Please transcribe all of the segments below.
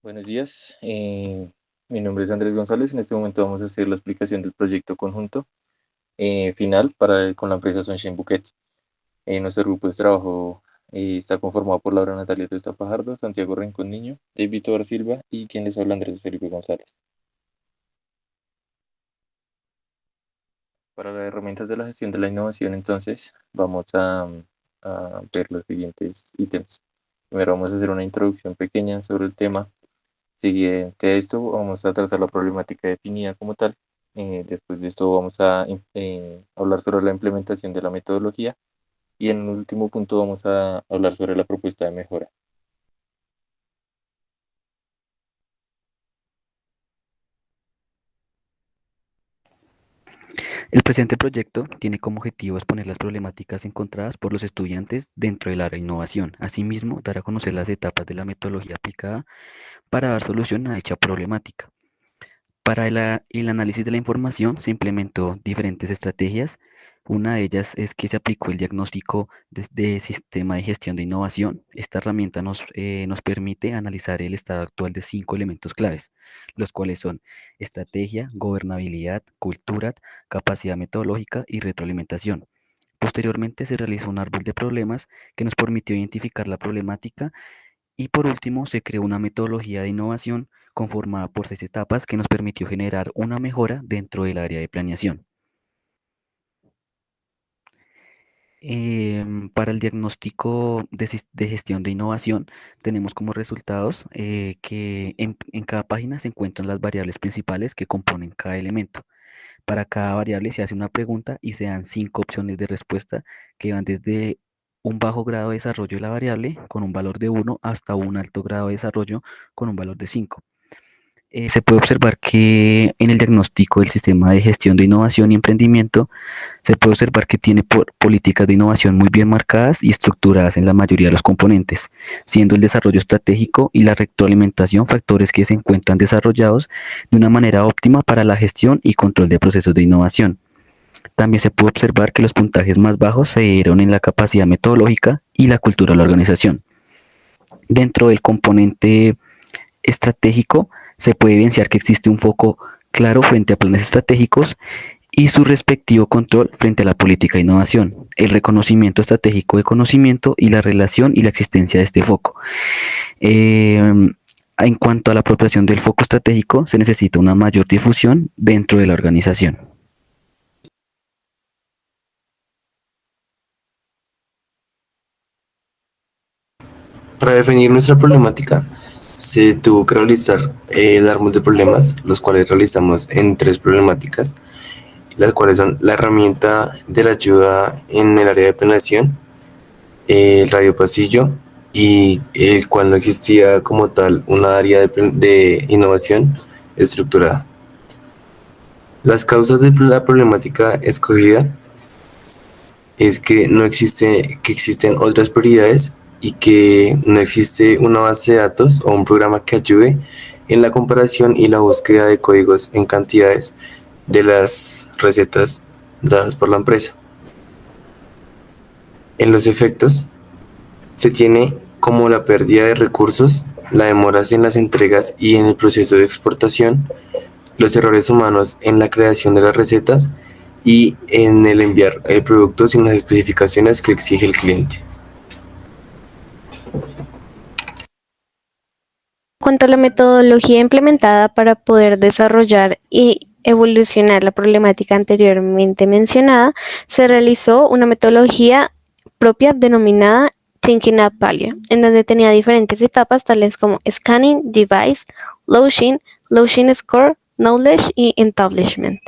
Buenos días, mi nombre es Andrés González. En este momento vamos a hacer la explicación del proyecto conjunto final con la empresa Sunshine Bouquet. Nuestro grupo de trabajo está conformado por Laura Natalia Tuesta Fajardo, Santiago Rincón Niño, David Tobar Silva y quien les habla Andrés Felipe González. Para las herramientas de la gestión de la innovación, entonces, vamos a ver los siguientes ítems. Primero vamos a hacer una introducción pequeña sobre el tema. Siguiente a esto, vamos a tratar la problemática definida como tal. Después de esto, vamos a hablar sobre la implementación de la metodología. Y en un último punto, vamos a hablar sobre la propuesta de mejora. El presente proyecto tiene como objetivo exponer las problemáticas encontradas por los estudiantes dentro del área de innovación. Asimismo, dar a conocer las etapas de la metodología aplicada para dar solución a dicha problemática. Para el análisis de la información se implementó diferentes estrategias. Una de ellas es que se aplicó el diagnóstico de sistema de gestión de innovación. Esta herramienta nos permite analizar el estado actual de 5 elementos claves, los cuales son estrategia, gobernabilidad, cultura, capacidad metodológica y retroalimentación. Posteriormente se realizó un árbol de problemas que nos permitió identificar la problemática y por último, se creó una metodología de innovación conformada por 6 etapas que nos permitió generar una mejora dentro del área de planeación. Para el diagnóstico de gestión de innovación, tenemos como resultados que en cada página se encuentran las variables principales que componen cada elemento. Para cada variable se hace una pregunta y se dan 5 opciones de respuesta que van desde un bajo grado de desarrollo de la variable con un valor de 1 hasta un alto grado de desarrollo con un valor de 5. Se puede observar que en el diagnóstico del sistema de gestión de innovación y emprendimiento se puede observar que tiene políticas de innovación muy bien marcadas y estructuradas en la mayoría de los componentes, siendo el desarrollo estratégico y la retroalimentación factores que se encuentran desarrollados de una manera óptima para la gestión y control de procesos de innovación. También se puede observar que los puntajes más bajos se dieron en la capacidad metodológica y la cultura de la organización. Dentro del componente estratégico, se puede evidenciar que existe un foco claro frente a planes estratégicos y su respectivo control frente a la política de innovación, el reconocimiento estratégico de conocimiento y la relación y la existencia de este foco. En cuanto a la apropiación del foco estratégico, se necesita una mayor difusión dentro de la organización. Para definir nuestra problemática, se tuvo que realizar el árbol de problemas, los cuales realizamos en 3 problemáticas, las cuales son la herramienta de la ayuda en el área de planeación, el radio pasillo, y el cual no existía como tal una área de innovación estructurada. Las causas de la problemática escogida es que no existe, que existen otras prioridades y que no existe una base de datos o un programa que ayude en la comparación y la búsqueda de códigos en cantidades de las recetas dadas por la empresa. En los efectos, se tiene como la pérdida de recursos, la demoras en las entregas y en el proceso de exportación, los errores humanos en la creación de las recetas y en el enviar el producto sin las especificaciones que exige el cliente. Cuanto a la metodología implementada para poder desarrollar y evolucionar la problemática anteriormente mencionada, se realizó una metodología propia denominada Thinking Up Value, en donde tenía diferentes etapas tales como Scanning, Device, Low-Shin Score, Knowledge y Establishment.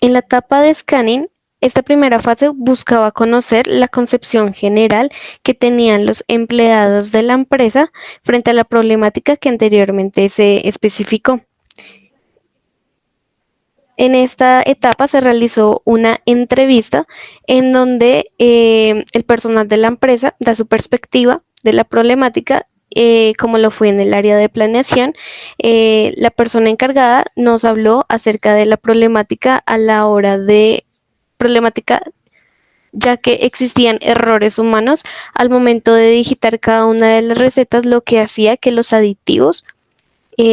En la etapa de Scanning, esta primera fase buscaba conocer la concepción general que tenían los empleados de la empresa frente a la problemática que anteriormente se especificó. En esta etapa se realizó una entrevista en donde el personal de la empresa da su perspectiva de la problemática, como lo fue en el área de planeación. La persona encargada nos habló acerca de la problemática a la hora de problemática ya que existían errores humanos al momento de digitar cada una de las recetas, lo que hacía que los aditivos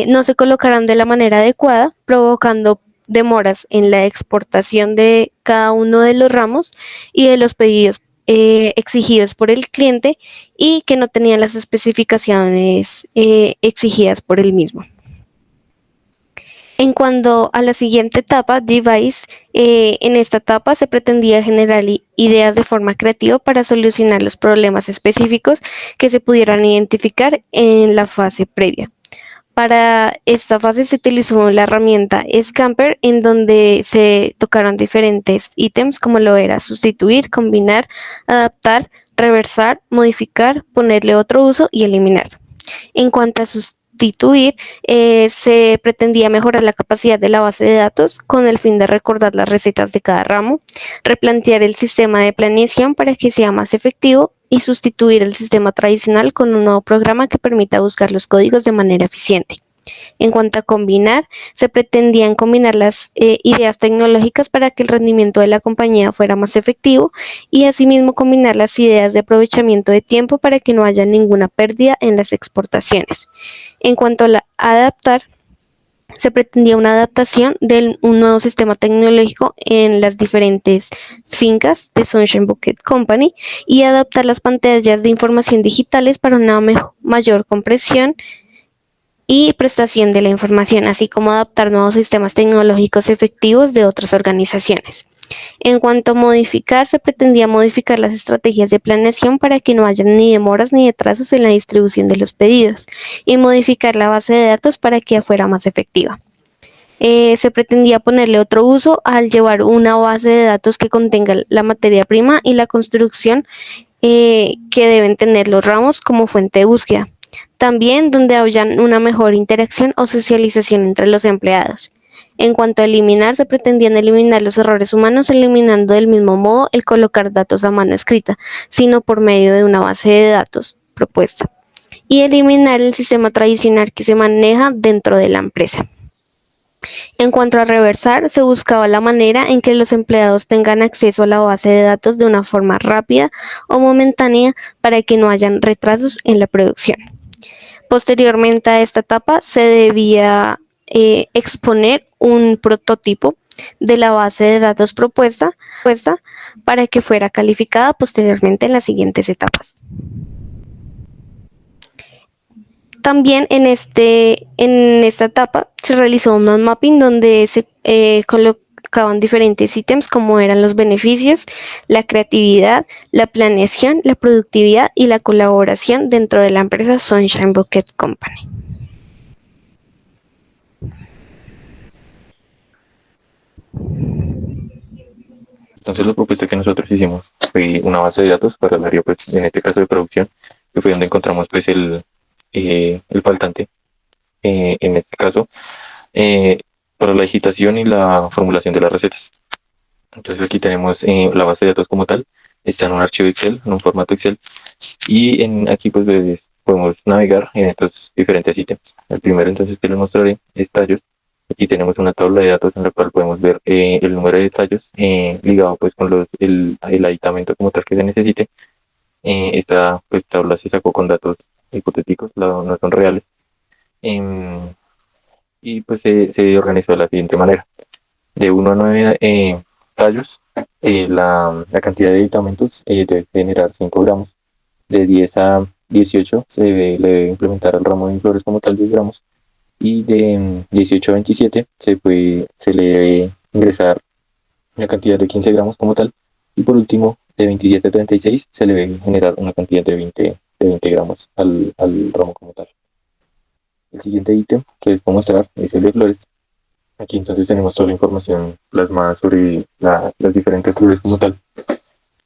no se colocaran de la manera adecuada, provocando demoras en la exportación de cada uno de los ramos y de los pedidos exigidos por el cliente y que no tenían las especificaciones exigidas por el mismo. En cuanto a la siguiente etapa, Device, en esta etapa se pretendía generar ideas de forma creativa para solucionar los problemas específicos que se pudieran identificar en la fase previa. Para esta fase se utilizó la herramienta Scamper, en donde se tocaron diferentes ítems como lo era sustituir, combinar, adaptar, reversar, modificar, ponerle otro uso y eliminar. En cuanto a sustituir, se pretendía mejorar la capacidad de la base de datos con el fin de recordar las recetas de cada ramo, replantear el sistema de planeación para que sea más efectivo y sustituir el sistema tradicional con un nuevo programa que permita buscar los códigos de manera eficiente. En cuanto a combinar, se pretendían combinar las ideas tecnológicas para que el rendimiento de la compañía fuera más efectivo y asimismo combinar las ideas de aprovechamiento de tiempo para que no haya ninguna pérdida en las exportaciones. En cuanto a adaptar, se pretendía una adaptación de un nuevo sistema tecnológico en las diferentes fincas de Sunshine Bucket Company y adaptar las pantallas de información digitales para una mayor compresión y prestación de la información, así como adaptar nuevos sistemas tecnológicos efectivos de otras organizaciones. En cuanto a modificar, se pretendía modificar las estrategias de planeación para que no haya ni demoras ni retrasos en la distribución de los pedidos y modificar la base de datos para que fuera más efectiva. Se pretendía ponerle otro uso al llevar una base de datos que contenga la materia prima y la construcción que deben tener los ramos como fuente de búsqueda. También donde haya una mejor interacción o socialización entre los empleados. En cuanto a eliminar, se pretendían eliminar los errores humanos, eliminando del mismo modo el colocar datos a mano escrita, sino por medio de una base de datos propuesta. Y eliminar el sistema tradicional que se maneja dentro de la empresa. En cuanto a reversar, se buscaba la manera en que los empleados tengan acceso a la base de datos de una forma rápida o momentánea para que no hayan retrasos en la producción. Posteriormente a esta etapa se debía exponer un prototipo de la base de datos propuesta para que fuera calificada posteriormente en las siguientes etapas. También en esta etapa se realizó un mapping donde se colocaban diferentes ítems como eran los beneficios, la creatividad, la planeación, la productividad y la colaboración dentro de la empresa Sunshine Bucket Company. Entonces la propuesta que nosotros hicimos fue una base de datos para el área, pues, en este caso de producción, que fue donde encontramos pues el faltante, en este caso, para la digitación y la formulación de las recetas. Entonces aquí tenemos la base de datos como tal, está en un archivo Excel, en un formato Excel, y aquí pues podemos navegar en estos diferentes ítems. El primero entonces que les mostraré es tallos. Aquí tenemos una tabla de datos en la cual podemos ver el número de tallos ligado pues con el aditamento como tal que se necesite. Esta pues tabla se sacó con datos hipotéticos, no son reales. Y pues se organizó de la siguiente manera. De 1 a 9 tallos, la cantidad de aditamentos debe generar 5 gramos. De 10 a 18 le debe implementar al ramo de flores como tal 10 gramos. Y de 18 a 27 se le debe ingresar una cantidad de 15 gramos como tal. Y por último, de 27 a 36 se le debe generar una cantidad de 20 gramos al ramo como tal. El siguiente ítem que les puedo mostrar es el de flores. Aquí entonces tenemos toda la información plasmada sobre las diferentes flores como tal.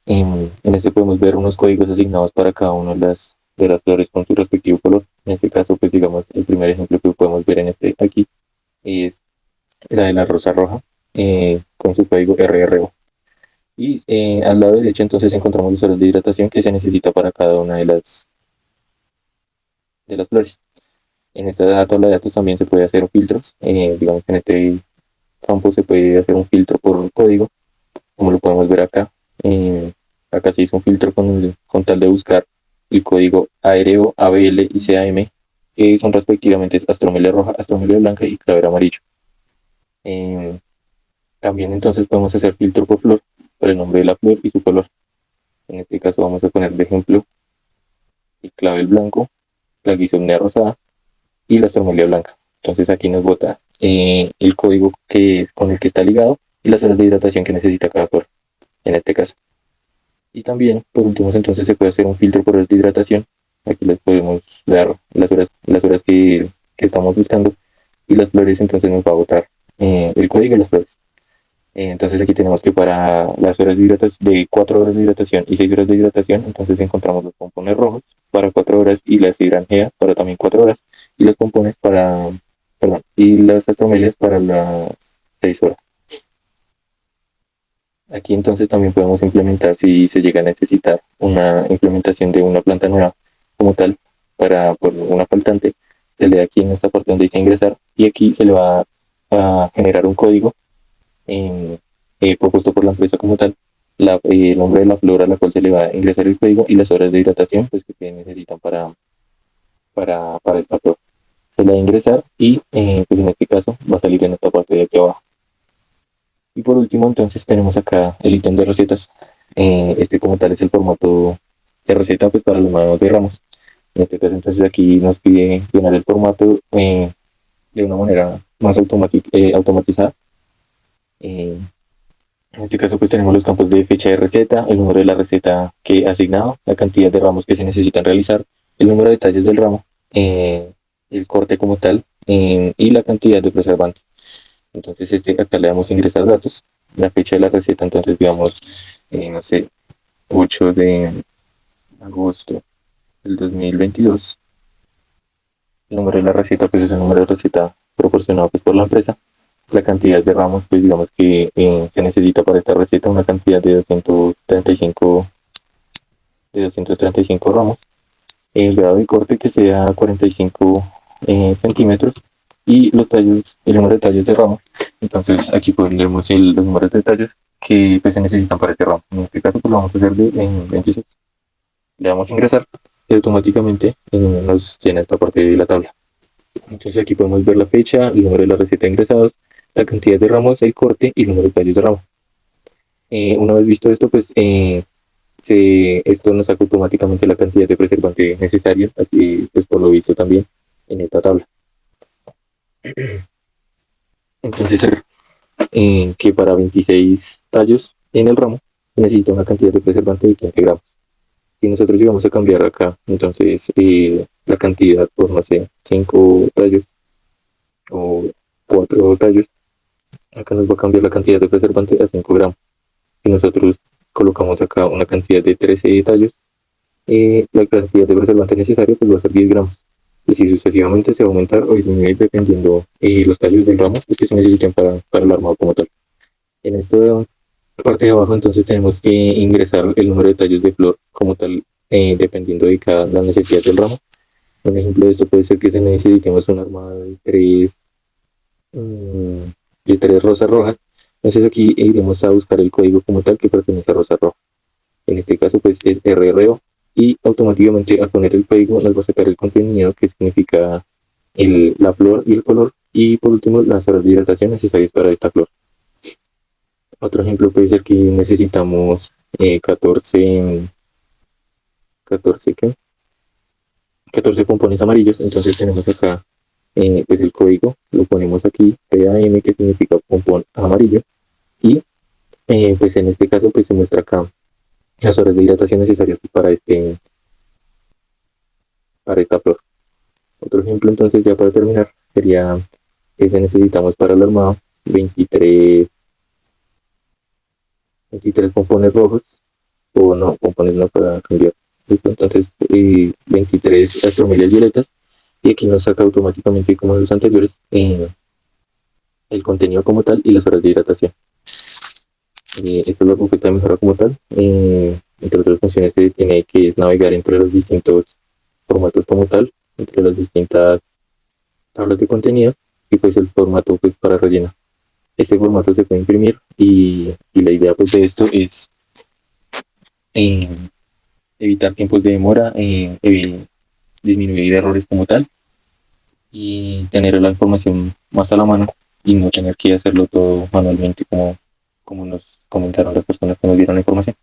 En este podemos ver unos códigos asignados para cada una de las flores con su respectivo color. En este caso, pues digamos, el primer ejemplo que podemos ver aquí es la de la rosa roja con su código RRO. Y al lado derecho entonces encontramos los horas de hidratación que se necesita para cada una de las flores. En esta tabla de datos también se puede hacer filtros. Digamos que en este campo se puede hacer un filtro por código, como lo podemos ver acá. Acá se hizo un filtro con tal de buscar el código aéreo, ABL y CAM, que son respectivamente astromelia roja, astromelia blanca y clavel amarillo. También entonces podemos hacer filtro por flor, por el nombre de la flor y su color. En este caso vamos a poner de ejemplo el clavel blanco, la guisomnia rosada y la astromelia blanca. Entonces aquí nos bota el código con el que está ligado y las horas de hidratación que necesita cada flor, en este caso. Y también, por último, entonces se puede hacer un filtro por horas de hidratación. Aquí les podemos dar las horas que estamos buscando y las flores, entonces nos va a botar el código de las flores. Entonces aquí tenemos que para las horas de hidratación, de 4 horas de hidratación y 6 horas de hidratación, entonces encontramos los pompones rojos para 4 horas y las hidrangea para también 4 horas y los pompones y las astromelias para las 6 horas. Aquí entonces también podemos implementar si se llega a necesitar una implementación de una planta nueva como tal por una faltante. Se le da aquí en esta parte donde dice ingresar y aquí se le va a generar un código propuesto por la empresa como tal, el nombre de la flor a la cual se le va a ingresar el código y las horas de hidratación pues, que se necesitan para esta flor. Se le va a ingresar y pues en este caso va a salir en esta parte de aquí abajo. Y por último entonces tenemos acá el ítem de recetas. Este como tal es el formato de receta pues para los manuales de ramos. En este caso entonces aquí nos pide llenar el formato de una manera más automatizada. En este caso pues tenemos los campos de fecha de receta, el número de la receta que ha asignado, la cantidad de ramos que se necesitan realizar, el número de tallos del ramo, el corte como tal y la cantidad de preservante. Entonces acá le damos ingresar datos, la fecha de la receta, entonces digamos, no sé, 8 de agosto del 2022. El número de la receta pues es el número de receta proporcionado pues por la empresa. La cantidad de ramos, pues digamos que se necesita para esta receta una cantidad de 235 ramos. El grado de corte que sea 45 centímetros y los tallos, el número de tallos de ramo. Entonces aquí pondremos los números de tallos que pues, se necesitan para este ramo. En este caso pues lo vamos a hacer de 26. Le damos a ingresar y automáticamente nos llena esta parte de la tabla. Entonces aquí podemos ver la fecha, el número de la receta ingresados, la cantidad de ramos, el corte y el número de tallos de ramo. Una vez visto esto, pues esto nos saca automáticamente la cantidad de preservante necesaria, aquí pues por lo visto también en esta tabla. Entonces que para 26 tallos en el ramo necesita una cantidad de preservante de 15 gramos. Si nosotros llegamos a cambiar acá, entonces la cantidad por, no sé, 5 tallos o 4 tallos, acá nos va a cambiar la cantidad de preservante a 5 gramos. Si nosotros colocamos acá una cantidad de 13 tallos, la cantidad de preservante necesaria pues va a ser 10 gramos. Y si sucesivamente se va a aumentar o disminuir dependiendo los tallos del ramo que se necesiten para el armado como tal. En esta parte de abajo entonces tenemos que ingresar el número de tallos de flor como tal dependiendo de la necesidad del ramo. Un ejemplo de esto puede ser que se necesitemos un armado de 3 rosas rojas. Entonces aquí iremos a buscar el código como tal que pertenece a rosa roja. En este caso pues es RRO y automáticamente al poner el código nos va a sacar el contenido que significa la flor y el color y por último las horas de hidratación necesarias para esta flor. Otro ejemplo puede ser que necesitamos 14 pompones amarillos, entonces tenemos acá pues el código, lo ponemos aquí, PAM que significa pompón amarillo y pues en este caso pues se muestra acá las horas de hidratación necesarias para esta flor. Otro ejemplo entonces ya para terminar sería que necesitamos para el armado 23 pompones rojos o no, pompones no para cambiar. Entonces 23 astromelias violetas y aquí nos saca automáticamente como los anteriores el contenido como tal y las horas de hidratación. Esto es la propuesta de mejora como tal. Entre otras funciones que tiene que es navegar entre los distintos formatos como tal, entre las distintas tablas de contenido y pues el formato pues para rellenar. Este formato se puede imprimir y la idea pues de esto es eh, evitar tiempos de demora, disminuir errores como tal y tener la información más a la mano y no tener que hacerlo todo manualmente como nos comentaron las personas que nos dieron la información.